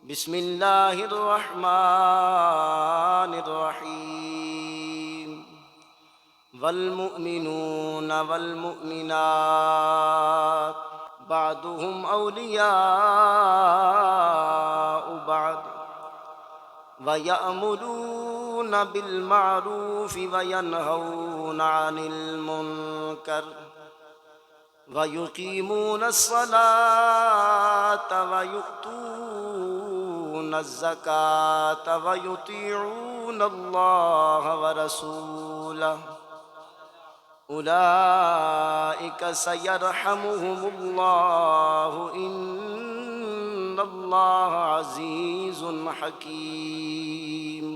بسم اللہ الرحمن الرحیم والمؤمنون والمؤمنات بعضهم اولیاء بعض وَيَأْمُرُونَ بِالْمَعْرُوفِ وَيَنْهَوْنَ عَنِ الْمُنكَرِ وَيُقِيمُونَ الصَّلَاةَ وَيُؤْتُونَ الزَّكَاةَ وَيُطِيعُونَ اللَّهَ وَرَسُولَهُ أُولَئِكَ سَيَرْحَمُهُمُ اللَّهُ إِنَّ اللَّهَ عَزِيزٌ حَكِيمٌ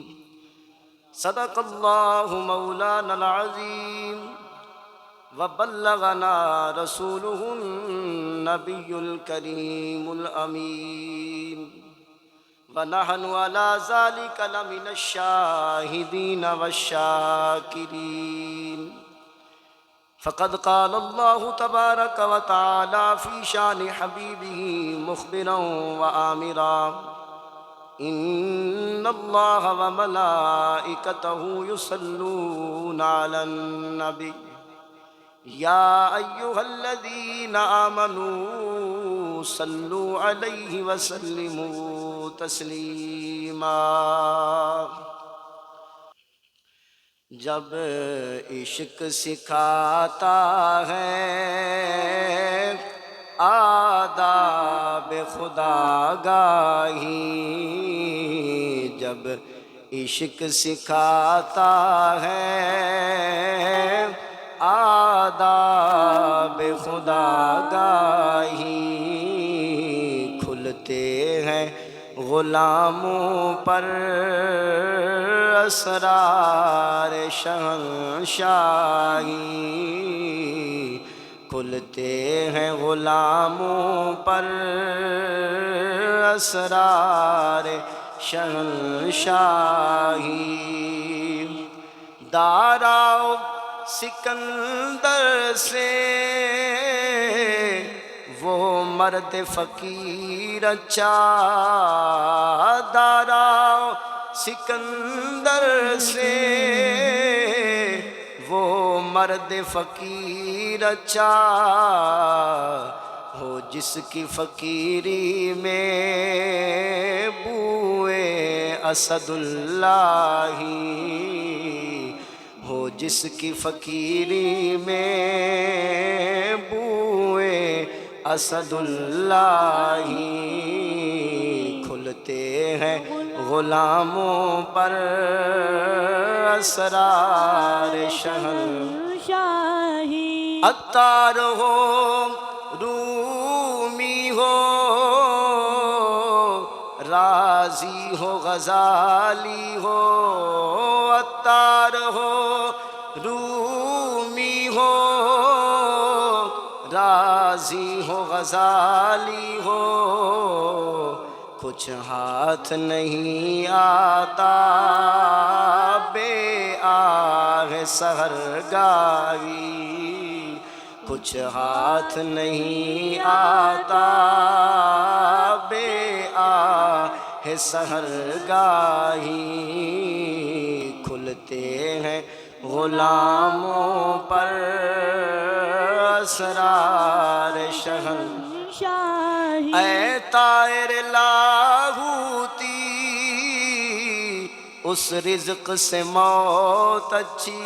صدق اللہ مولانا العظیم وبلغنا رسوله النبی الکریم الامین ونحن على ذلك لمن الشاہدین والشاکرین فقد قال اللہ تبارک وتعالی فی شان حبیبہ مخبرا وآمرا ان اللہ وملائکتہ یصلون علی النبی یا ایہا الذین آمنوا صلوا علیہ وسلموا تسلیما۔ جب عشق سکھاتا ہے آداب خودآگاہی، جب عشق سکھاتا ہے آداب خودآگاہی، کھلتے ہیں غلاموں پر اسرار شہنشاہی، کھلتے ہیں غلاموں پر اسرار شہنشاہی۔ داراؤ سکندر سے وہ مرد فقیر اچا، داراؤ سکندر سے وہ مرد فقیر اچا، ہو جس کی فقیری میں بوئے اسد اللہ، ہو جس کی فقیری میں بوئے اسد اللہ، کھلتے ہیں غلاموں پر اسرار شہنشاہی، عطار ہو رومی ہو رازی ہو غزالی ہو، عطار ہو رومی ہو رازی ہو غزالی ہو، کچھ ہاتھ نہیں آتا بے آہ سحرگاہی، کچھ ہاتھ نہیں آتا بے آہ سحرگاہی، کھلتے ہیں غلاموں پر اسرار شہنشاہی، اے طائر لاہوتی اس رزق سے موت اچھی،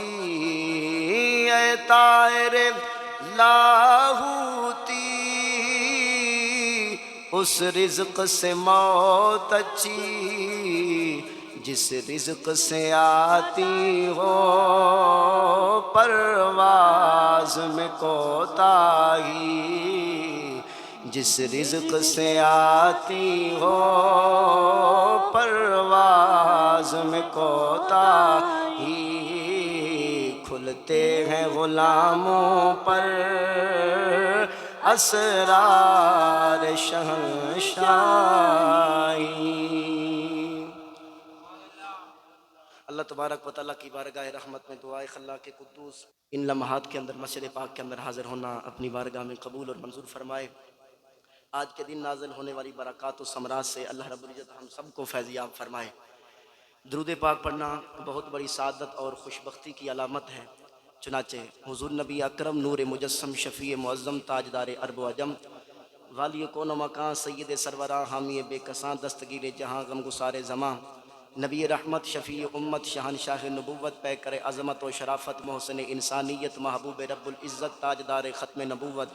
اے طائر لاہوتی اس رزق سے موت اچھی، جس رزق سے آتی ہو پرواز میں کوتاہی، جس رزق سے آتی ہو پرواز میں کوتاہی، کھلتے ہیں غلاموں پر اسرار شہنشاہی۔ اللہ تبارک و تعالیٰ کی بارگاہ رحمت میں دعائے خلاق قدوس ان لمحات کے اندر مسجد پاک کے اندر حاضر ہونا اپنی بارگاہ میں قبول اور منظور فرمائے۔ آج کے دن نازل ہونے والی برکات و ثمرات سے اللہ رب العزت ہم سب کو فیضیاب فرمائے۔ درود پاک پڑھنا بہت بڑی سعادت اور خوشبختی کی علامت ہے، چنانچہ حضور نبی اکرم نور مجسم شفیع معظم تاجدار عرب و عجم والی کون و مکان سید سروراں حامی بے کساں دستگیر جہاں غم گسار زماں نبی رحمت شفیع امت شہنشاہ نبوت پیکر عظمت و شرافت محسن انسانیت محبوب رب العزت تاجدار ختم نبوت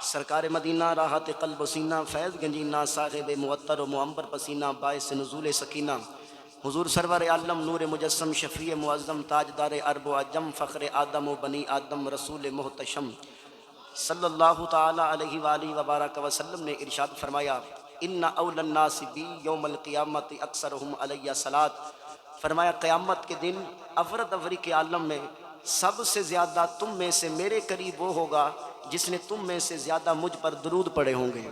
سرکار مدینہ راحت قلب و سینہ فیض گنجینہ صاحب معطر و معمبر پسینہ باعث نزول سکینہ حضور سرور عالم نور مجسم شفیع معظم تاجدار عرب و عجم فخر آدم و بنی آدم رسول محتشم صلی اللہ تعالی علیہ وآلہ وبارک وسلم نے ارشاد فرمایا ان اول الناس بی یوم القیامت اکثرہم علیہ صلاۃ، فرمایا قیامت کے دن افرتفری کے عالم میں سب سے زیادہ تم میں سے میرے قریب وہ ہوگا جس نے تم میں سے زیادہ مجھ پر درود پڑھے ہوں گے۔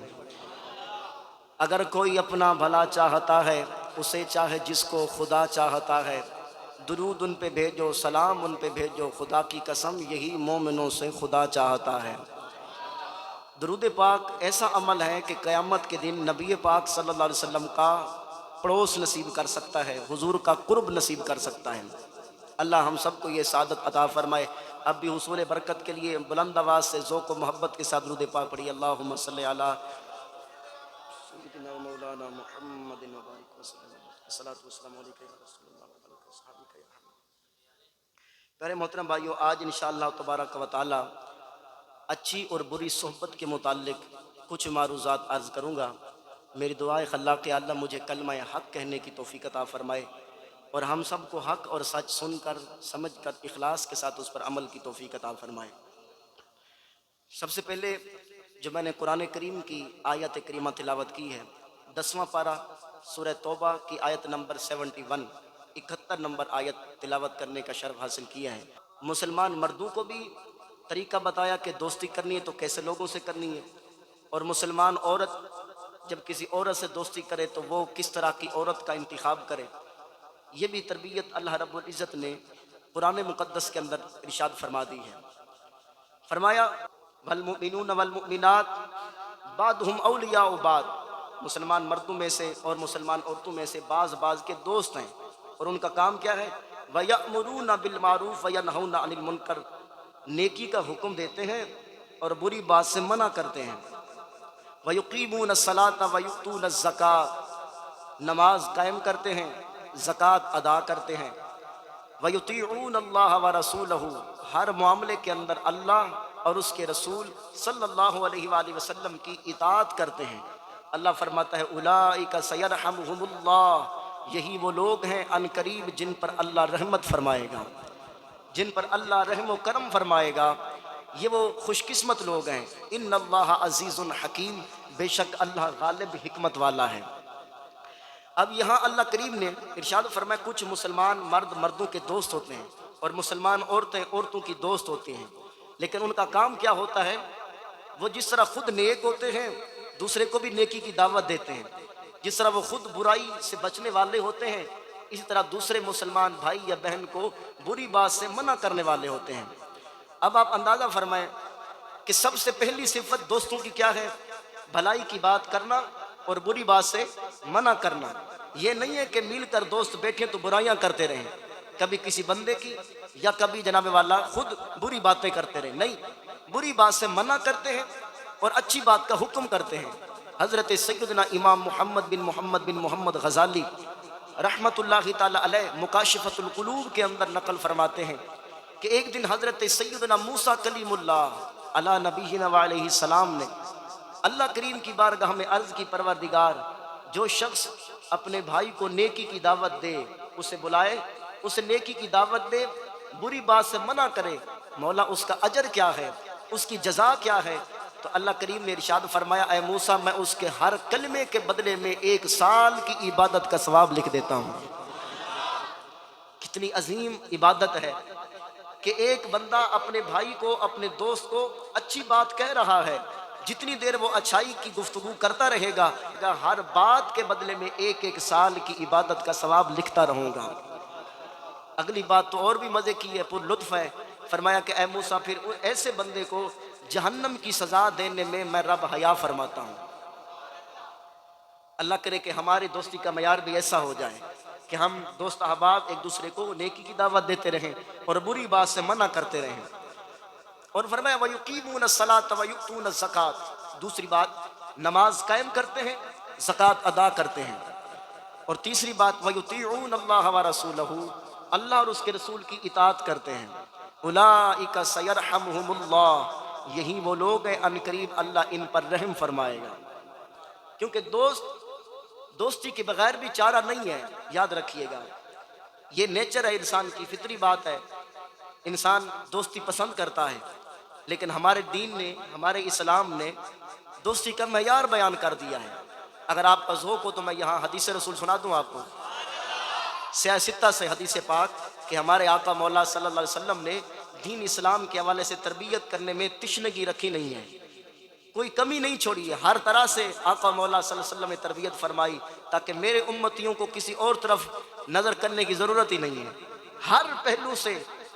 اگر کوئی اپنا بھلا چاہتا ہے اسے چاہے جس کو خدا چاہتا ہے، درود ان پہ بھیجو سلام ان پہ بھیجو، خدا کی قسم یہی مومنوں سے خدا چاہتا ہے۔ درود پاک ایسا عمل ہے کہ قیامت کے دن نبی پاک صلی اللہ علیہ وسلم کا پڑوس نصیب کر سکتا ہے، حضور کا قرب نصیب کر سکتا ہے۔ اللہ ہم سب کو یہ سعادت عطا فرمائے۔ اب بھی حصول برکت کے لیے بلند آواز سے ذوق و محبت کے ساتھ درود پاک پڑھی، اللہم صلی علی سیدنا و مولانا محمد و بارک وسلم، الصلاۃ والسلام علیکم یا رسول اللہ و علیہ وصحبہ یا حبیب۔ پیارے محترم بھائیو، آج انشاءاللہ تبارک و تعالی اچھی اور بری صحبت کے متعلق کچھ معروضات عرض کروں گا۔ میری دعا ہے خلاق عالم مجھے کلمہ حق کہنے کی توفیق عطا فرمائے اور ہم سب کو حق اور سچ سن کر سمجھ کر اخلاص کے ساتھ اس پر عمل کی توفیق عطا فرمائے۔ سب سے پہلے جو میں نے قرآن کریم کی آیت کریمہ تلاوت کی ہے، 10واں پارہ سورہ توبہ کی آیت نمبر 71، 71 نمبر آیت تلاوت کرنے کا شرف حاصل کیا ہے۔ مسلمان مردوں کو بھی طریقہ بتایا کہ دوستی کرنی ہے تو کیسے لوگوں سے کرنی ہے، اور مسلمان عورت جب کسی عورت سے دوستی کرے تو وہ کس طرح کی عورت کا انتخاب کرے، یہ بھی تربیت اللہ رب العزت نے قرآن مقدس کے اندر ارشاد فرما دی ہے۔ فرمایا والمؤمنون والمؤمنات بعضهم اولیاء بعض، مسلمان مردوں میں سے اور مسلمان عورتوں میں سے بعض کے دوست ہیں، اور ان کا کام کیا ہے؟ وَيَأْمُرُونَ بِالْمَعْرُوفِ وَيَنْهَوْنَ عَنِ الْمُنْكَرِ، نیکی کا حکم دیتے ہیں اور بری بات سے منع کرتے ہیں۔ وَيُقِيمُونَ الصَّلَاةَ وَيُؤْتُونَ الزَّكَاةَ، نماز قائم کرتے ہیں، زکوٰۃ ادا کرتے ہیں۔ وَيُطِيعُونَ اللَّهَ وَرَسُولَهُ، ہر معاملے کے اندر اللہ اور اس کے رسول صلی اللہ علیہ وآلہ وسلم کی اطاعت کرتے ہیں۔ اللہ فرماتا ہے اولئک سیرحمہم اللہ، یہی وہ لوگ ہیں ان قریب جن پر اللہ رحمت فرمائے گا، جن پر اللہ رحم و کرم فرمائے گا، یہ وہ خوش قسمت لوگ ہیں۔ ان اللہ عزیز حکیم، بے شک اللہ غالب حکمت والا ہے۔ اب یہاں اللہ کریم نے ارشاد فرمایا کچھ مسلمان مرد مردوں کے دوست ہوتے ہیں اور مسلمان عورتیں عورتوں کی دوست ہوتی ہیں، لیکن ان کا کام کیا ہوتا ہے؟ وہ جس طرح خود نیک ہوتے ہیں دوسرے کو بھی نیکی کی دعوت دیتے ہیں، جس طرح وہ خود برائی سے بچنے والے ہوتے ہیں اسی طرح دوسرے مسلمان بھائی یا بہن کو بری بات سے منع کرنے والے ہوتے ہیں۔ اب آپ اندازہ فرمائیں کہ سب سے پہلی صفت دوستوں کی کیا ہے؟ بھلائی کی بات کرنا اور بری بات سے منع کرنا۔ یہ نہیں ہے کہ مل کر دوست بیٹھیں تو برائیاں کرتے رہیں، کبھی کسی بندے کی یا کبھی جناب والا خود بری باتیں کرتے رہیں، نہیں، بری بات سے منع کرتے ہیں اور اچھی بات کا حکم کرتے ہیں۔ حضرت سیدنا امام محمد بن محمد غزالی رحمت اللہ تعالی علیہ مکاشفۃ القلوب کے اندر نقل فرماتے ہیں کہ ایک دن حضرت سیدنا موسیٰ کلیم اللہ علی نبینا علیہ السلام نے اللہ کریم کی بارگاہ میں عرض کی پروردگار، جو شخص اپنے بھائی کو نیکی کی دعوت دے اسے بلائے، اسے نیکی کی دعوت دے، بری بات سے منع کرے، مولا اس کا اجر کیا ہے، اس کی جزا کیا ہے؟ تو اللہ کریم نے ارشاد فرمایا اے موسیٰ میں اس کے ہر کلمے کے بدلے میں 1 سال کی عبادت کا ثواب لکھ دیتا ہوں۔ کتنی عظیم عبادت ہے کہ ایک بندہ اپنے بھائی کو اپنے دوست کو اچھی بات کہہ رہا ہے، جتنی دیر وہ اچھائی کی گفتگو کرتا رہے گا ہر بات کے بدلے میں 1 سال کی عبادت کا ثواب لکھتا رہوں گا۔ اگلی بات تو اور بھی مزے کی ہے، پر لطف ہے۔ فرمایا کہ اے موسیٰ پھر ایسے بندے کو جہنم کی سزا دینے میں رب حیا فرماتا ہوں۔ اللہ کرے کہ ہماری دوستی کا معیار بھی ایسا ہو جائے کہ ہم دوست احباب ایک دوسرے کو نیکی کی دعوت دیتے رہیں اور بری بات سے منع کرتے رہیں۔ اور فرمایا وَيُقِيمُونَ الصَّلَاةَ وَيُؤْتُونَ الزَّكَاةَ، دوسری بات نماز قائم کرتے ہیں، زکوٰۃ ادا کرتے ہیں۔ اور تیسری بات وَيُطِيعُونَ اللَّهَ وَرَسُولَهُ، اللہ اور اس کے رسول کی اطاعت کرتے ہیں۔ أُولَٰئِكَ سَيَرْحَمُهُمُ اللَّهُ، یہی وہ لوگ ہیں ان قریب اللہ ان پر رحم فرمائے گا۔ کیونکہ دوستی کے بغیر بھی چارہ نہیں ہے، یاد رکھیے گا، یہ نیچر ہے انسان کی، فطری بات ہے، انسان دوستی پسند کرتا ہے، لیکن ہمارے دین نے، ہمارے اسلام نے دوستی کا معیار بیان کر دیا ہے۔ اگر آپ کا ذوق ہو تو میں یہاں حدیث رسول سنا دوں آپ کو، سیاہ ستہ سے حدیث پاک کہ ہمارے آقا مولا صلی اللہ علیہ وسلم نے دین اسلام کے حوالے سے تربیت کرنے میں تشنگی رکھی نہیں ہے، کوئی کمی نہیں چھوڑی ہے، ہر طرح سے آقا مولا صلی اللہ علیہ وسلم نے تربیت فرمائی تاکہ میرے امتیوں کو کسی اور طرف نظر کرنے کی ضرورت ہی نہیں ہے۔ ہر پہلو سے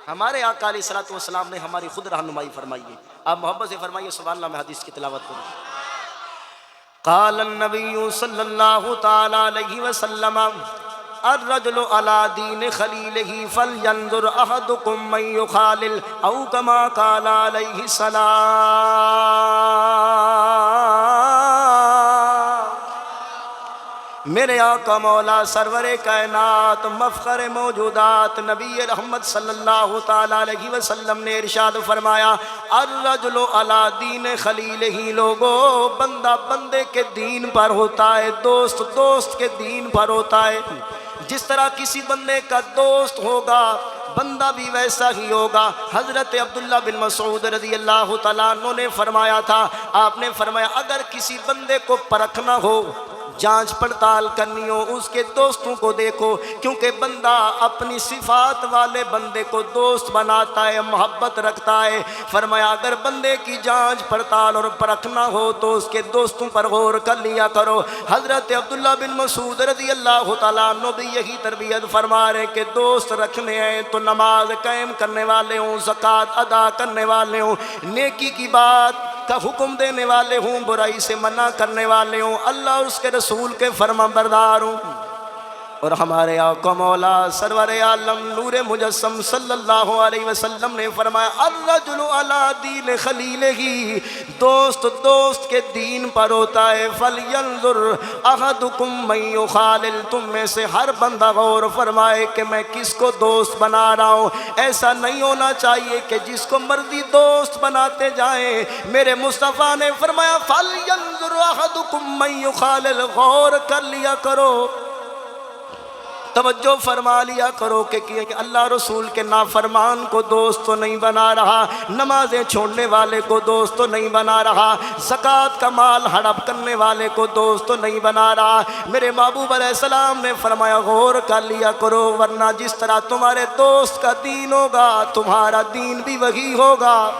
ہمارے آقا علیہ الصلوۃ والسلام نے ہماری خود رہنمائی فرمائی ہے۔ آپ محبت سے فرمائیے سبحان اللہ، میں حدیث کی تلاوت کروں۔ قال النبی صلی اللہ تعالی علیہ وسلم الرجل على دین خلیلہ فلینظر احدکم من یخالل او کما قال علیہ السلام۔ میرے آقا مولا سرور کائنات مفخر موجودات نبی رحمت صلی اللہ تعالی علیہ وسلم نے ارشاد فرمایا الرجل علی دین خلیلہ، لوگو بندہ بندے کے دین پر ہوتا ہے، دوست دوست کے دین پر ہوتا ہے۔ جس طرح کسی بندے کا دوست ہوگا بندہ بھی ویسا ہی ہوگا۔ حضرت عبداللہ بن مسعود رضی اللہ تعالیٰ عنہ نے فرمایا تھا، آپ نے فرمایا اگر کسی بندے کو پرکھنا ہو، جانچ پڑتال کرنی ہو، اس کے دوستوں کو دیکھو، کیونکہ بندہ اپنی صفات والے بندے کو دوست بناتا ہے، محبت رکھتا ہے۔ فرمایا اگر بندے کی جانچ پڑتال اور پرکھنا ہو تو اس کے دوستوں پر غور کر لیا کرو۔ حضرت عبداللہ بن مسعود رضی اللہ تعالیٰ عنہ بھی یہی تربیت فرما رہے کہ دوست رکھنے ہیں تو نماز قائم کرنے والے ہوں، زکوٰۃ ادا کرنے والے ہوں، نیکی کی بات کا حکم دینے والے ہوں، برائی سے منع کرنے والے ہوں، اللہ اور اس کے رسول کے فرما بردار ہوں۔ اور ہمارے آقا مولا سرور عالم نور مجسم صلی اللہ علیہ وسلم نے فرمایا الرجل علی دین خلیلہ، دوست دوست کے دین پر ہوتا ہے۔ فلینظر احدکم من یخالل، تم میں سے ہر بندہ غور فرمائے کہ میں کس کو دوست بنا رہا ہوں۔ ایسا نہیں ہونا چاہیے کہ جس کو مرضی دوست بناتے جائیں۔ میرے مصطفیٰ نے فرمایا فلینظر احدکم من یخالل، غور کر لیا کرو، توجہ فرما لیا کرو کہ اللہ رسول کے نافرمان کو دوست تو نہیں بنا رہا، نمازیں چھوڑنے والے کو دوست تو نہیں بنا رہا، زکوٰۃ کا مال ہڑپ کرنے والے کو دوست تو نہیں بنا رہا۔ میرے محبوب علیہ السلام نے فرمایا غور کر لیا کرو، ورنہ جس طرح تمہارے دوست کا دین ہوگا تمہارا دین بھی وہی ہوگا۔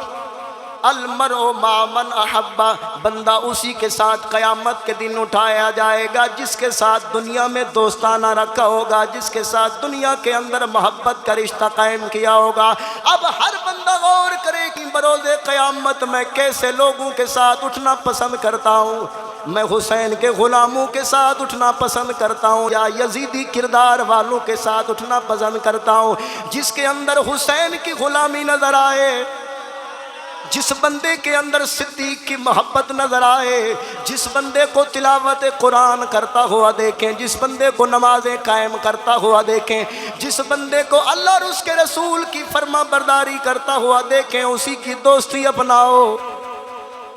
المرء مع من احب، بندہ اسی کے ساتھ قیامت کے دن اٹھایا جائے گا جس کے ساتھ دنیا میں دوستانہ رکھا ہوگا، جس کے ساتھ دنیا کے اندر محبت کا رشتہ قائم کیا ہوگا۔ اب ہر بندہ غور کرے کہ بروز قیامت میں کیسے لوگوں کے ساتھ اٹھنا پسند کرتا ہوں۔ میں حسین کے غلاموں کے ساتھ اٹھنا پسند کرتا ہوں یا یزیدی کردار والوں کے ساتھ اٹھنا پسند کرتا ہوں؟ جس کے اندر حسین کی غلامی نظر آئے، جس بندے کے اندر صدیق کی محبت نظر آئے، جس بندے کو تلاوت قرآن کرتا ہوا دیکھیں، جس بندے کو نمازیں قائم کرتا ہوا دیکھیں، جس بندے کو اللہ اور اس کے رسول کی فرما برداری کرتا ہوا دیکھیں، اسی کی دوستی اپناؤ۔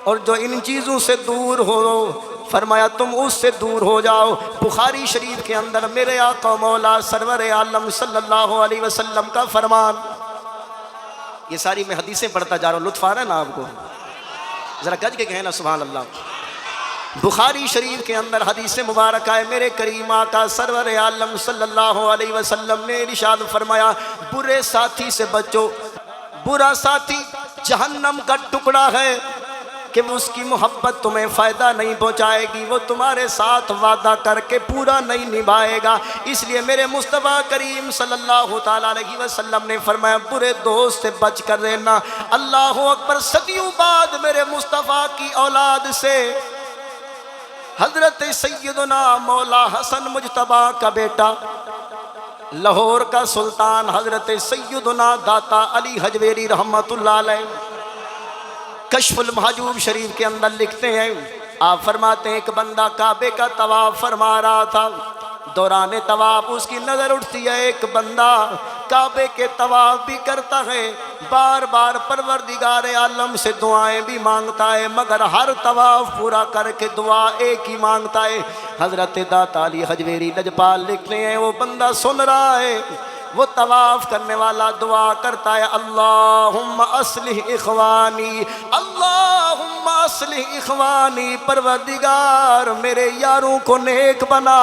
اور جو ان چیزوں سے دور ہو، فرمایا تم اس سے دور ہو جاؤ۔ بخاری شریف کے اندر میرے آقا مولا سرور عالم صلی اللہ علیہ وسلم کا فرمان، یہ ساری میں حدیثیں پڑھتا جا رہا ہوں، لطف آ رہا ہے نا آپ کو؟ ذرا گج کے کہیں نا سبحان اللہ۔ بخاری شریف کے اندر حدیث مبارکہ ہے، میرے کریم آقا سرور عالم صلی اللہ علیہ وسلم نے ارشاد فرمایا برے ساتھی سے بچو، برا ساتھی جہنم کا ٹکڑا ہے۔ کہ اس کی محبت تمہیں فائدہ نہیں پہنچائے گی، وہ تمہارے ساتھ وعدہ کر کے پورا نہیں نبھائے گا۔ اس لیے میرے مصطفیٰ کریم صلی اللہ تعالیٰ علیہ وسلم نے فرمایا برے دوست سے بچ کر رہنا۔ اللہ اکبر۔ صدیوں بعد میرے مصطفیٰ کی اولاد سے حضرت سیدنا مولا حسن مجتبیٰ کا بیٹا، لاہور کا سلطان حضرت سیدنا داتا علی حجویری رحمت اللہ علیہ، کشف المحجوب شریف کے اندر لکھتے ہیں، آپ فرماتے ہیں ایک بندہ کعبے کا طواف فرما رہا تھا، دوران طواف اس کی نظر اٹھتی ہے ایک بندہ کعبے کے طواف بھی کرتا ہے، بار بار پروردگار عالم سے دعائیں بھی مانگتا ہے، مگر ہر طواف پورا کر کے دعا ایک ہی مانگتا ہے۔ حضرت داتا علی حجویری لجپال لکھتے ہیں وہ بندہ سن رہا ہے، وہ طواف کرنے والا دعا کرتا ہے اللہم اصلح اخوانی، اللہم اصلح اخوانی، پروردگار میرے یاروں کو نیک بنا،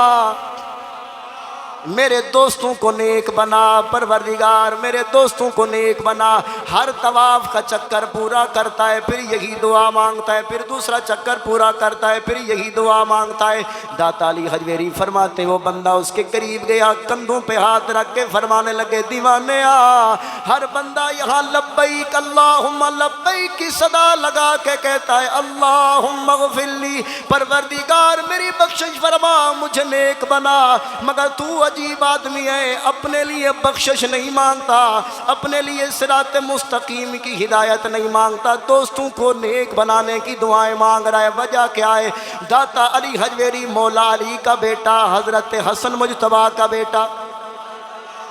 میرے دوستوں کو نیک بنا، پروردگار میرے دوستوں کو نیک بنا۔ ہر طواف کا چکر پورا کرتا ہے پھر یہی دعا مانگتا ہے، پھر دوسرا چکر پورا کرتا ہے پھر یہی دعا مانگتا ہے۔ داتا علی حجویری فرماتے وہ بندہ اس کے قریب گیا، کندھوں پہ ہاتھ رکھ کے فرمانے لگے دیوانے آ، ہر بندہ یہاں لبیک اللہم لبیک کی صدا لگا کے کہتا ہے اللہم اغفر لی، پروردگار میری بخشش فرما، مجھے نیک بنا، مگر تو عجیب آدمی ہے، اپنے لیے بخشش نہیں مانگتا، اپنے لیے صراط مستقیم کی ہدایت نہیں مانگتا، دوستوں کو نیک بنانے کی دعائیں مانگ رہا ہے۔ وجہ کیا ہے؟ داتا علی حجویری مولا علی کا بیٹا، حضرت حسن مجتبیٰ کا بیٹا۔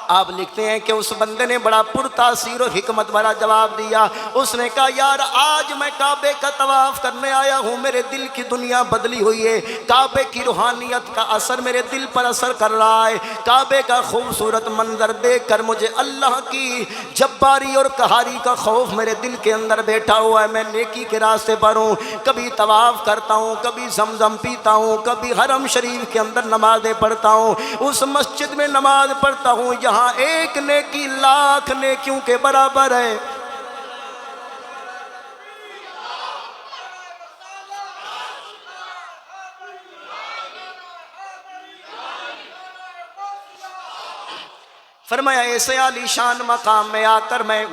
آپ لکھتے ہیں کہ اس بندے نے بڑا پرتاثیر و حکمت بھرا جواب دیا، اس نے کہا یار آج میں کعبے کا طواف کرنے آیا ہوں، میرے دل کی دنیا بدلی ہوئی ہے، کعبے کی روحانیت کا اثر میرے دل پر اثر کر رہا ہے، کعبے کا خوبصورت منظر دیکھ کر مجھے اللہ کی جباری اور قہاری کا خوف میرے دل کے اندر بیٹھا ہوا ہے، میں نیکی کے راستے پر ہوں، کبھی طواف کرتا ہوں، کبھی زمزم پیتا ہوں، کبھی حرم شریف کے اندر نمازیں پڑھتا ہوں، اس مسجد میں نماز پڑھتا ہوں یہاں ایک نیکی لاکھ نیکیوں کے برابر ہے۔ فرمایا ایسے عالی شان مقام میں آ کر میں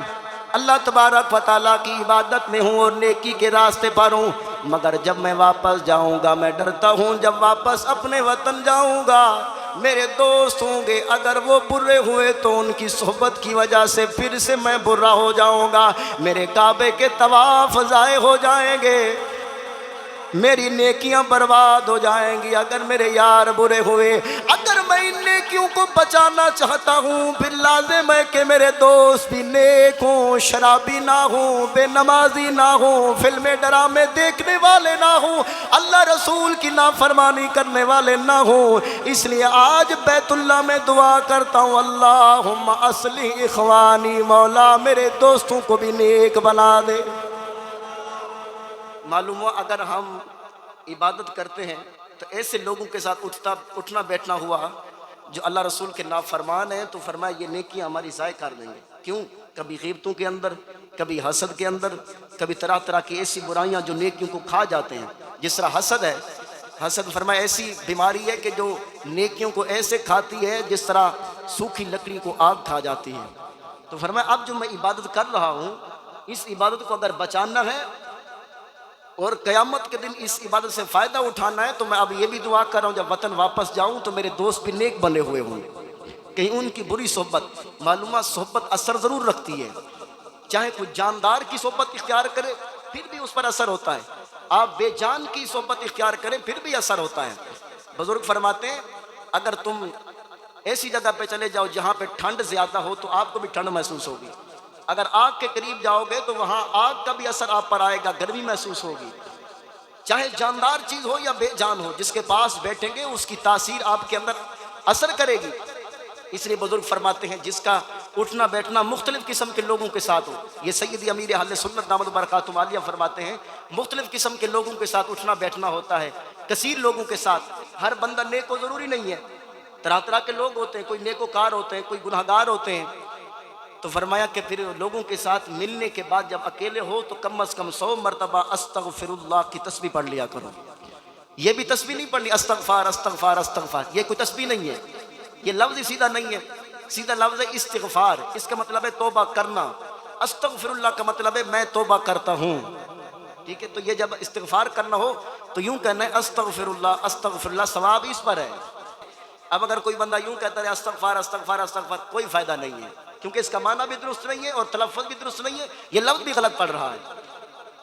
اللہ تبارک و تعالیٰ کی عبادت میں ہوں اور نیکی کے راستے پر ہوں، مگر جب میں واپس جاؤں گا میں ڈرتا ہوں جب واپس اپنے وطن جاؤں گا میرے دوست ہوں گے، اگر وہ برے ہوئے تو ان کی صحبت کی وجہ سے پھر سے میں برا ہو جاؤں گا، میرے کعبے کے طواف ضائع ہو جائیں گے، میری نیکیاں برباد ہو جائیں گی اگر میرے یار برے ہوئے۔ اگر میں ان نیکیوں کو بچانا چاہتا ہوں پھر لازم ہے کہ میرے دوست بھی نیک ہوں، شرابی نہ ہوں، بے نمازی نہ ہوں، فلمیں ڈرامے دیکھنے والے نہ ہوں، اللہ رسول کی نافرمانی کرنے والے نہ ہوں۔ اس لیے آج بیت اللہ میں دعا کرتا ہوں اللہم اصلح اخوانی، مولا میرے دوستوں کو بھی نیک بنا دے۔ معلوم ہوا اگر ہم عبادت کرتے ہیں تو ایسے لوگوں کے ساتھ اٹھنا بیٹھنا ہوا جو اللہ رسول کے نافرمان ہیں، تو فرمایا یہ نیکیاں ہماری ضائع کر دیں گے۔ کیوں؟ کبھی غیبتوں کے اندر، کبھی حسد کے اندر، کبھی طرح طرح کی ایسی برائیاں جو نیکیوں کو کھا جاتے ہیں، جس طرح حسد ہے۔ حسد فرمایا ایسی بیماری ہے کہ جو نیکیوں کو ایسے کھاتی ہے جس طرح سوکھی لکڑی کو آگ کھا جاتی ہے۔ تو فرمایا اب جو میں عبادت کر رہا ہوں اس عبادت کو اگر بچانا ہے اور قیامت کے دن اس عبادت سے فائدہ اٹھانا ہے تو میں اب یہ بھی دعا کر رہا ہوں جب وطن واپس جاؤں تو میرے دوست بھی نیک بنے ہوئے ہوں، کہیں ان کی بری صحبت، معلومات صحبت اثر ضرور رکھتی ہے، چاہے کوئی جاندار کی صحبت اختیار کرے پھر بھی اس پر اثر ہوتا ہے، آپ بے جان کی صحبت اختیار کریں پھر بھی اثر ہوتا ہے۔ بزرگ فرماتے ہیں اگر تم ایسی جگہ پہ چلے جاؤ جہاں پہ ٹھنڈ زیادہ ہو تو آپ کو بھی ٹھنڈ محسوس ہوگی، اگر آگ کے قریب جاؤ گے تو وہاں آگ کا بھی اثر آپ پر آئے گا، گرمی محسوس ہوگی، چاہے جاندار چیز ہو یا بے جان ہو، جس کے پاس بیٹھیں گے اس کی تاثیر آپ کے اندر اثر کرے گی۔ اس لیے بزرگ فرماتے ہیں جس کا اٹھنا بیٹھنا مختلف قسم کے لوگوں کے ساتھ ہو، یہ سیدی امیر اہل سنت دامت برکاتہم عالیہ فرماتے ہیں مختلف قسم کے لوگوں کے ساتھ اٹھنا بیٹھنا ہوتا ہے، کثیر لوگوں کے ساتھ، ہر بندہ نیک و ضروری نہیں ہے، طرح طرح کے لوگ ہوتے ہیں، کوئی نیک و کار ہوتے ہیں، کوئی گناہگار ہوتے ہیں، تو فرمایا کہ پھر لوگوں کے ساتھ ملنے کے بعد جب اکیلے ہو تو کم از کم 100 مرتبہ استغفر اللہ کی تسبیح پڑھ لیا کرو۔ یہ بھی تسبیح نہیں پڑھنی استغفار استغفار استغفار، یہ کوئی تسبیح نہیں ہے، یہ لفظ ہی سیدھا نہیں ہے، سیدھا لفظ ہے استغفار، اس کا مطلب ہے توبہ کرنا۔ استغفر اللہ کا مطلب ہے میں توبہ کرتا ہوں، ٹھیک ہے؟ تو یہ جب استغفار کرنا ہو تو یوں کہنا ہے استغفر اللہ، ثواب اس پر ہے۔ اب اگر کوئی بندہ یوں کہتا ہے استغفار استغفار استغفار، کوئی فائدہ نہیں ہے، کیونکہ اس کا معنی بھی درست نہیں ہے اور تلفظ بھی درست نہیں ہے، یہ لفظ بھی غلط پڑھ رہا ہے۔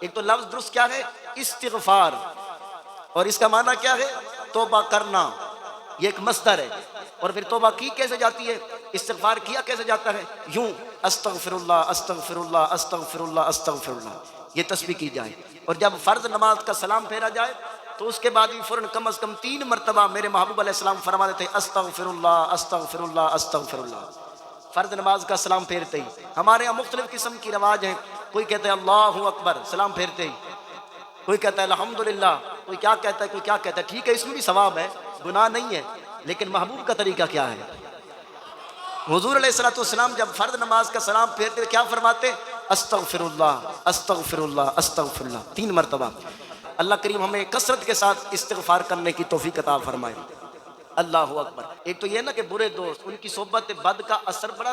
ایک تو لفظ درست کیا ہے؟ استغفار، اور اس کا معنی کیا ہے؟ توبہ کرنا، یہ ایک مصدر ہے۔ اور پھر توبہ کی کیسے جاتی ہے؟ استغفار کیا کیسے جاتا ہے؟ یوں استغفر اللہ استغفر اللہ استغفر اللہ استغفر اللہ، یہ تسبیح کی جائے۔ اور جب فرض نماز کا سلام پھیرا جائے تو اس کے بعد بھی فوراً کم از کم 3 مرتبہ میرے محبوب علیہ السلام فرماتے تھے استغفر اللہ استغفر اللہ استغفر اللہ، فرض نماز کا سلام پھیرتے ہی۔ ہمارے یہاں مختلف قسم کی رواج ہیں، کوئی کہتے ہیں اللہ اکبر سلام پھیرتے ہی، کوئی کہتا ہے الحمدللہ، کوئی کیا کہتا ہے، کوئی کیا کہتا ہے۔ ٹھیک ہے، اس میں بھی ثواب ہے، گناہ نہیں ہے، لیکن محبوب کا طریقہ کیا ہے؟ حضور علیہ السلام جب فرض نماز کا سلام پھیرتے کیا فرماتے؟ استغفر اللہ استغفر اللہ استغفر اللہ، 3 مرتبہ۔ اللہ کریم ہمیں کثرت کے ساتھ استغفار کرنے کی توفیق عطا فرمائے۔ اللہ اکبر۔ ایک تو یہ نا کہ برے دوست، ان کی صحبت بد کا اثر بڑا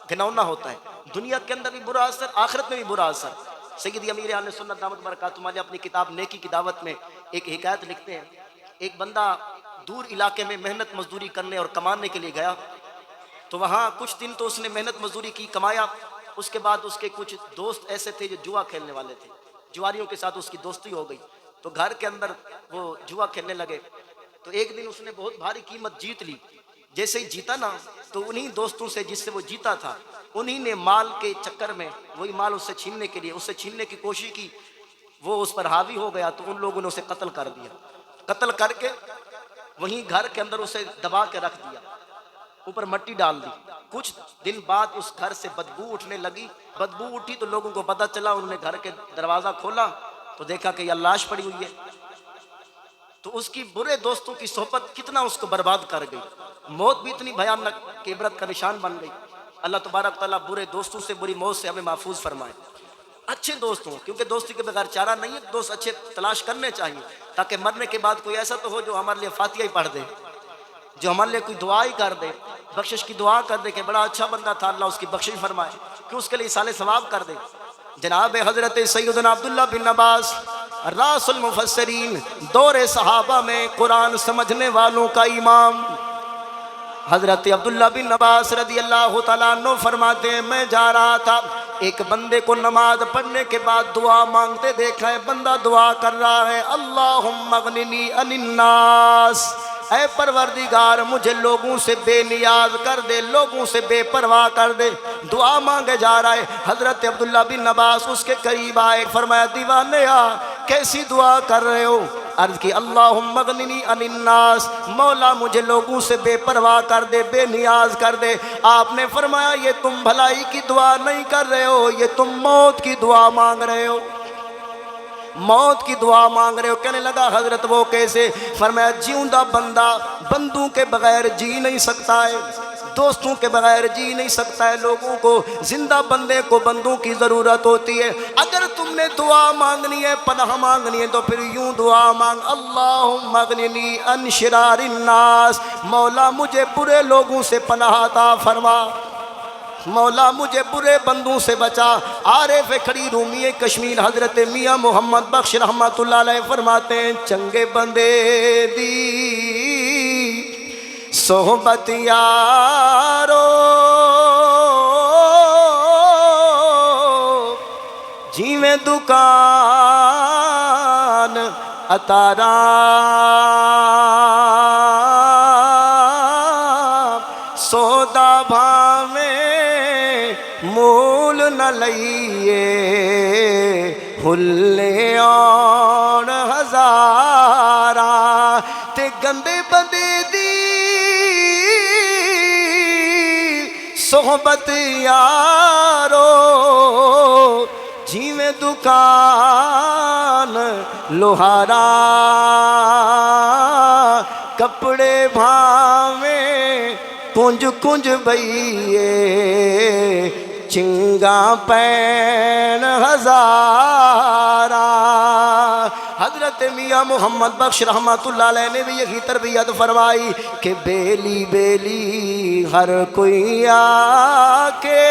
گھناؤنا ہوتا ہے، دنیا کے اندر بھی برا اثر، آخرت میں بھی برا اثر۔ سیدی امیر اہل سنت دامت برکاتہم علیہ اپنی کتاب نیکی کی دعوت میں ایک حکایت لکھتے ہیں۔ ایک بندہ دور علاقے میں محنت مزدوری کرنے اور کمانے کے لیے گیا، تو وہاں کچھ دن تو اس نے محنت مزدوری کی، کمایا۔ اس کے بعد اس کے کچھ دوست ایسے تھے جو جوا کھیلنے والے تھے، جواریوں کے ساتھ اس کی دوستی ہو گئی، تو گھر کے اندر وہ جوا کھیلنے لگے۔ تو ایک دن اس نے بہت بھاری قیمت جیت لی، جیسے ہی جیتا نا تو انہی دوستوں سے جس سے وہ جیتا تھا، انہی نے مال کے چکر میں وہی مال اس سے چھیننے کے لیے، اس سے چھیننے کی کوشش کی، وہ اس پر حاوی ہو گیا، تو ان لوگوں نے اسے قتل کر دیا۔ قتل کر کے وہیں گھر کے اندر اسے دبا کے رکھ دیا، اوپر مٹی ڈال دی۔ کچھ دن بعد اس گھر سے بدبو اٹھنے لگی، بدبو اٹھی تو لوگوں کو پتہ چلا، انہوں نے گھر کے دروازہ کھولا تو دیکھا کہ یہ لاش پڑی ہوئی ہے۔ تو اس کی برے دوستوں کی صحبت کتنا اس کو برباد کر گئی، موت بھی اتنی بھیانک کہ عبرت کا نشان بن گئی۔ اللہ تبارک تعالیٰ برے دوستوں سے، بری موت سے ہمیں محفوظ فرمائے۔ اچھے دوست ہوں، کیونکہ دوستی کے بغیر چارہ نہیں ہے، دوست اچھے تلاش کرنے چاہیے، تاکہ مرنے کے بعد کوئی ایسا تو ہو جو ہمارے لیے فاتحہ ہی پڑھ دے، جو ہمارے لیے کوئی دعا ہی کر دے، بخشش کی دعا کر دے کہ بڑا اچھا بندہ تھا، اللہ اس کی بخشش فرمائے، کہ اس کے لیے سال ثواب کر دے۔ جناب حضرت سیدنا عبداللہ بن عباس راس المفسرین، دور صحابہ میں قرآن سمجھنے والوں کا امام، حضرت عبداللہ بن عباس رضی اللہ تعالیٰ عنہ فرماتے ہیں میں جا رہا تھا، ایک بندے کو نماز پڑھنے کے بعد دعا مانگتے دیکھا ہے، بندہ دعا کر رہا ہے اللہم اغننی عن الناس، اے پروردگار مجھے لوگوں سے بے نیاز کر دے، لوگوں سے بے پرواہ کر دے، دعا مانگے جا رہا ہے۔ حضرت عبداللہ بن عباس اس کے قریب آئے، فرمایا دیوانے کیسی دعا کر رہے ہو؟ عرض کی اللہم اغننی عن الناس، مولا مجھے لوگوں سے بے پرواہ کر دے، بے نیاز کر دے۔ آپ نے فرمایا یہ تم بھلائی کی دعا نہیں کر رہے ہو، یہ تم موت کی دعا مانگ رہے ہو، موت کی دعا مانگ رہے ہو۔ کہنے لگا حضرت وہ کیسے؟ فرمایا جیوندہ بندہ بندوں کے بغیر جی نہیں سکتا ہے، دوستوں کے بغیر جی نہیں سکتا ہے، لوگوں کو، زندہ بندے کو بندوں کی ضرورت ہوتی ہے۔ اگر تم نے دعا مانگنی ہے، پناہ مانگنی ہے، تو پھر یوں دعا مانگ اللہم اغننی عن شرار الناس، مولا مجھے برے لوگوں سے پناہ عطا فرما، مولا مجھے برے بندوں سے بچا۔ عارف کھڑی رومی کشمیر حضرت میاں محمد بخش رحمت اللہ علیہ فرماتے ہیں چنگے بندے دی صحبت یارو جیویں دکان اتارا سودا بھاویں مول نہ لئیے ہلے اور ہزارہ تے گندے بندے دی صحبت یارو جیویں دکان لوہارا کپڑے بھاویں کنج کنج بئیے چنگا پین ہزارا۔ حضرت میاں محمد بخش رحمت اللہ علیہ نے بھی یہی تربیت فرمائی کہ بیلی بیلی ہر کوئی آ کے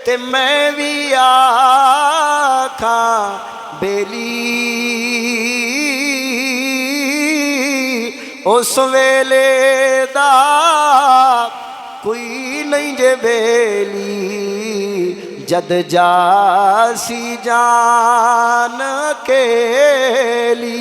تے میں بھی آکھاں بیلی اس ویلے دا کوئی نہیں جے بیلی جد جاسی جان اکیلی۔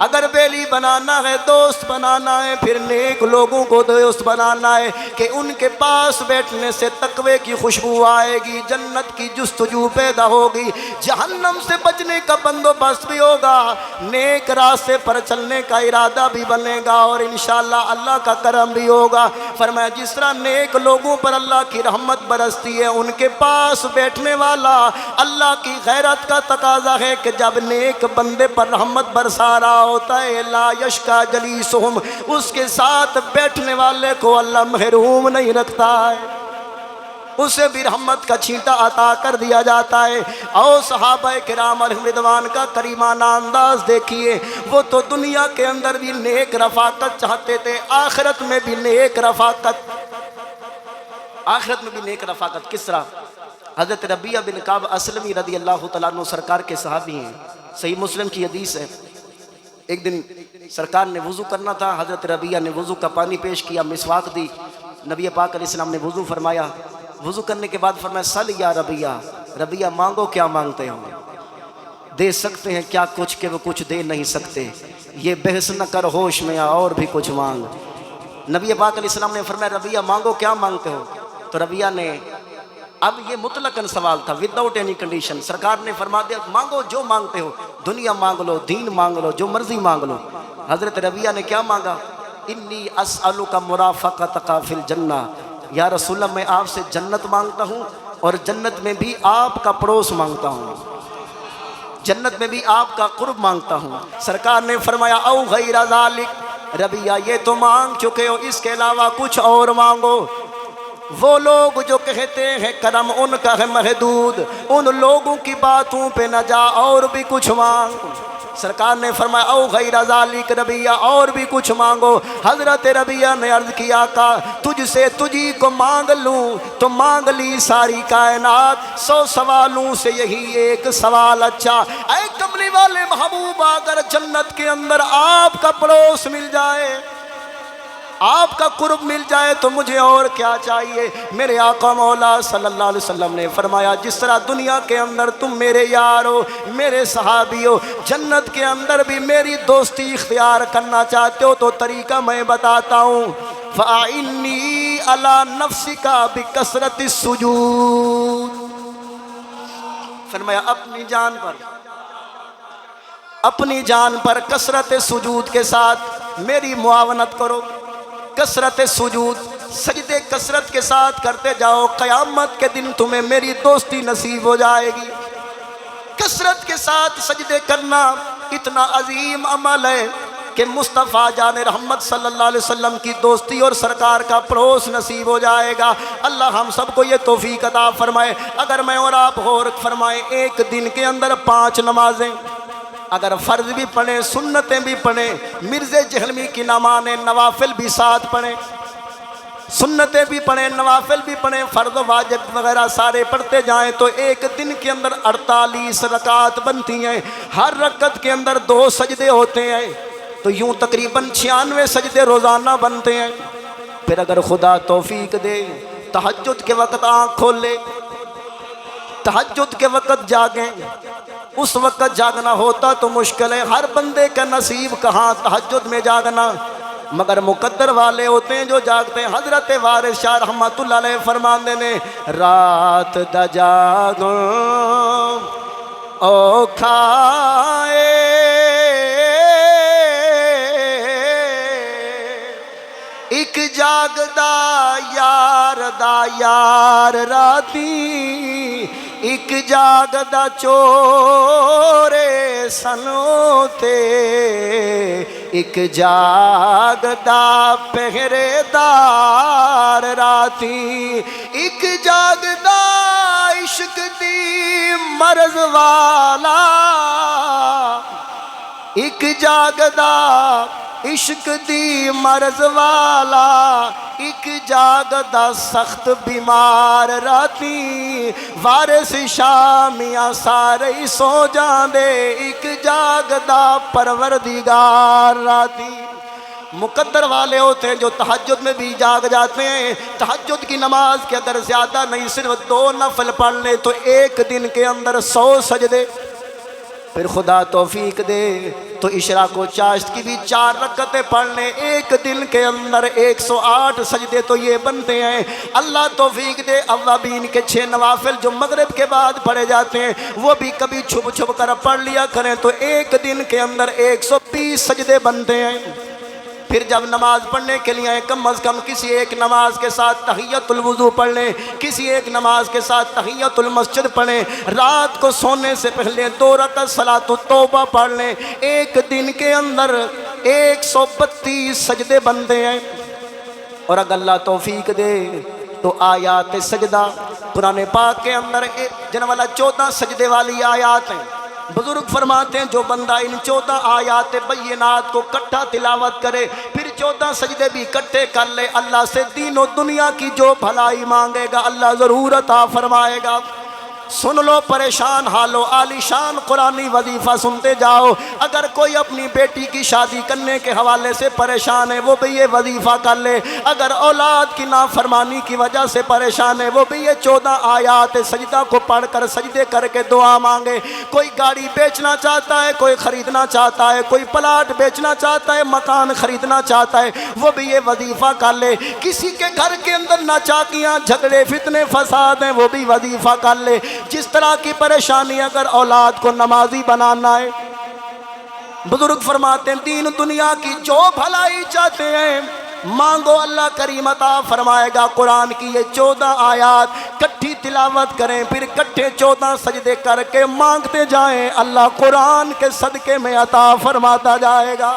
اگر بیلی بنانا ہے دوست بنانا ہے پھر نیک لوگوں کو دوست بنانا ہے کہ ان کے پاس بیٹھنے سے تقوی کی خوشبو آئے گی، جنت کی جستجو پیدا ہوگی، جہنم سے بچنے کا بندوبست بھی ہوگا، نیک راستے پر چلنے کا ارادہ بھی بنے گا اور انشاءاللہ اللہ کا کرم بھی ہوگا۔ فرمایا جس طرح نیک لوگوں پر اللہ کی رحمت برستی ہے ان کے پاس بیٹھنے والا اللہ کی غیرت کا تقاضا ہے کہ جب نیک بندے پر رحمت برسا رہا ہوتا ہے لا یشکا جلیسہم، اس کے ساتھ بیٹھنے والے کو اللہ محروم نہیں رکھتا ہے، اسے بھی رحمت کا چھینٹا عطا کر دیا جاتا ہے۔ اور صحابہ کرام علیہم رضوان کا کریمانہ انداز دیکھیے، وہ تو دنیا کے اندر بھی نیک رفاقت چاہتے تھے، آخرت میں بھی نیک رفاقت، آخرت میں بھی نیک رفاقت کس طرح؟ حضرت ربیہ بن کعب اسلمی رضی اللہ تعالیٰ عنہ سرکار کے صحابی ہیں، صحیح مسلم کی حدیث ہے۔ ایک دن سرکار نے وضو کرنا تھا، حضرت ربیہ نے وضو کا پانی پیش کیا، مسواک دی، نبی پاک علیہ السلام نے وضو فرمایا، وضو کرنے کے بعد فرمایا سل یا ربیہ، ربیہ مانگو کیا مانگتے ہو، دے سکتے ہیں کیا کچھ کہ وہ کچھ دے نہیں سکتے، یہ بحث نہ کر ہوش میں آ اور بھی کچھ مانگ۔ نبی پاک علیہ السلام نے فرمایا ربیہ مانگو کیا مانگتے ہو، تو ربیہ نے، اب یہ مطلقاً سوال تھا وداؤٹ اینی کنڈیشن، سرکار نے فرما دیا مانگو جو مانگتے ہو، دنیا مانگ لو، دین مانگ لو، جو مرضی مانگ لو۔ حضرت ربیہ نے کیا مانگا؟ انی اسألک مرافقتک فی الجنہ، یا رسول اللہ میں آپ سے جنت مانگتا ہوں اور جنت میں بھی آپ کا پڑوس مانگتا ہوں، جنت میں بھی آپ کا قرب مانگتا ہوں۔ سرکار نے فرمایا او غیر ذالک، ربیہ یہ تو مانگ چکے ہو، اس کے علاوہ کچھ اور مانگو۔ وہ لوگ جو کہتے ہیں کرم ان کا ہے محدود، ان لوگوں کی باتوں پہ نہ جا، اور بھی کچھ مانگ۔ سرکار نے فرمایا او غیر ذالک، ربیہ اور بھی کچھ مانگو۔ حضرت ربیہ نے عرض کیا کہ تجھ سے تجھی کو مانگ لوں تو مانگ لی ساری کائنات، 100 سوالوں سے یہی ایک سوال اچھا، اے کملی والے محبوب اگر جنت کے اندر آپ کا پڑوس مل جائے، آپ کا قرب مل جائے تو مجھے اور کیا چاہیے؟ میرے آقا مولا صلی اللہ علیہ وسلم نے فرمایا جس طرح دنیا کے اندر تم میرے یار ہو، میرے صحابی ہو، جنت کے اندر بھی میری دوستی اختیار کرنا چاہتے ہو تو طریقہ میں بتاتا ہوں۔ فَأَعِنِّي عَلَى نَفْسِكَ بِكَثْرَةِ السُّجُودِ، فرمایا اپنی جان پر کثرت سجود کے ساتھ میری معاونت کرو، کثرت سجود، سجدے کثرت کے ساتھ کرتے جاؤ، قیامت کے دن تمہیں میری دوستی نصیب ہو جائے گی۔ کثرت کے ساتھ سجدے کرنا اتنا عظیم عمل ہے کہ مصطفیٰ جان رحمت صلی اللہ علیہ وسلم کی دوستی اور سرکار کا پڑوس نصیب ہو جائے گا۔ اللہ ہم سب کو یہ توفیق عطا فرمائے۔ اگر میں اور آپ غور فرمائیں ایک دن کے اندر 5 نمازیں اگر فرض بھی پڑھیں، سنتیں بھی پڑھیں، مرزا جہلمی کی نہ مانیں، نوافل بھی ساتھ پڑھیں، سنتیں بھی پڑھیں، نوافل بھی پڑھیں، فرض واجب وغیرہ سارے پڑھتے جائیں تو ایک دن کے اندر 48 رکعت بنتی ہیں، ہر رکعت کے اندر 2 سجدے ہوتے ہیں، تو یوں تقریباً 96 سجدے روزانہ بنتے ہیں۔ پھر اگر خدا توفیق دے تہجد کے وقت آنکھ کھول لے، تہجد کے وقت جاگیں، اس وقت جاگنا ہوتا تو مشکل ہے، ہر بندے کا نصیب کہاں تہجد میں جاگنا، مگر مقدر والے ہوتے ہیں جو جاگتے ہیں۔ حضرت وارث شاہ رحمت اللہ علیہ فرماندے نے رات دا جاگوں او کھائے ایک جاگدا یار راتی، ایک جاگدا چورے سنوں تے ایک جاگدا پہرے دار راتی ایک جاگدا عشق دی مرض والا ایک جاگدا عشق دی مرض والا ایک جاگدا سخت بیمار راتی وارث شامیاں سارے ہی سو جاندے ایک جاگدا پروردگار راتی مقدر والے ہوتے ہیں جو تہجد میں بھی جاگ جاتے ہیں تہجد کی نماز کے اگر زیادہ نہیں صرف 2 نفل پڑھ لے تو ایک دن کے اندر 100 سجدے پھر خدا توفیق دے تو اشراق و چاشت کی بھی 4 رکعتیں پڑھ لیں ایک دن کے اندر 108 سجدے تو یہ بنتے ہیں اللہ توفیق دے اوابین کے 6 نوافل جو مغرب کے بعد پڑھے جاتے ہیں وہ بھی کبھی چھپ چھپ کر پڑھ لیا کریں تو ایک دن کے اندر 120 سجدے بنتے ہیں پھر جب نماز پڑھنے کے لیے کم از کم کسی ایک نماز کے ساتھ تحیت الوضو پڑھ لیں کسی ایک نماز کے ساتھ تحیت المسجد پڑھیں رات کو سونے سے پہلے 2 رکعت صلاۃ التوبہ پڑھ لیں ایک دن کے اندر 132 سجدے بنتے ہیں اور اگر اللہ توفیق دے تو آیات سجدہ قرآن پاک کے اندر جن والا 14 سجدے والی آیات ہیں بزرگ فرماتے ہیں جو بندہ ان 14 آیات بینات کو کٹھا تلاوت کرے پھر 14 سجدے بھی کٹھے کر لے اللہ سے دین و دنیا کی جو بھلائی مانگے گا اللہ ضرور عطا فرمائے گا سن لو پریشان حالو عالیشان قرآنی وظیفہ سنتے جاؤ اگر کوئی اپنی بیٹی کی شادی کرنے کے حوالے سے پریشان ہے وہ بھی یہ وظیفہ کر لے اگر اولاد کی نافرمانی کی وجہ سے پریشان ہے وہ بھی یہ 14 آیات سجدہ کو پڑھ کر سجدے کر کے دعا مانگے کوئی گاڑی بیچنا چاہتا ہے کوئی خریدنا چاہتا ہے کوئی پلاٹ بیچنا چاہتا ہے مکان خریدنا چاہتا ہے وہ بھی یہ وظیفہ کر لے کسی کے گھر کے اندر ناچاکیاں جھگڑے فتنے فساد ہیں وہ بھی وظیفہ کر لے جس طرح کی پریشانی اگر اولاد کو نمازی بنانا ہے بزرگ فرماتے ہیں دین دنیا کی جو بھلائی چاہتے ہیں مانگو اللہ کریم عطا فرمائے گا قرآن کی یہ 14 آیات کٹھی تلاوت کریں پھر کٹھے 14 سجدے کر کے مانگتے جائیں اللہ قرآن کے صدقے میں عطا فرماتا جائے گا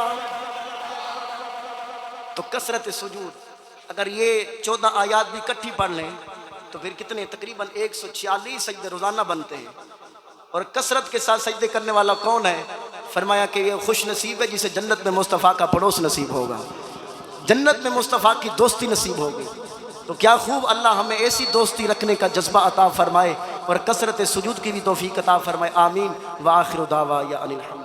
تو کثرت سجود اگر یہ 14 آیات بھی کٹھی پڑھ لیں تو پھر کتنے تقریباً 146 سجدے روزانہ بنتے ہیں اور کثرت کے ساتھ سجدے کرنے والا کون ہے فرمایا کہ یہ خوش نصیب ہے جسے جنت میں مصطفیٰ کا پڑوس نصیب ہوگا جنت میں مصطفیٰ کی دوستی نصیب ہوگی تو کیا خوب اللہ ہمیں ایسی دوستی رکھنے کا جذبہ عطا فرمائے اور کثرت سجود کی بھی توفیق عطا فرمائے آمین وآخر دعوانا ان الحمد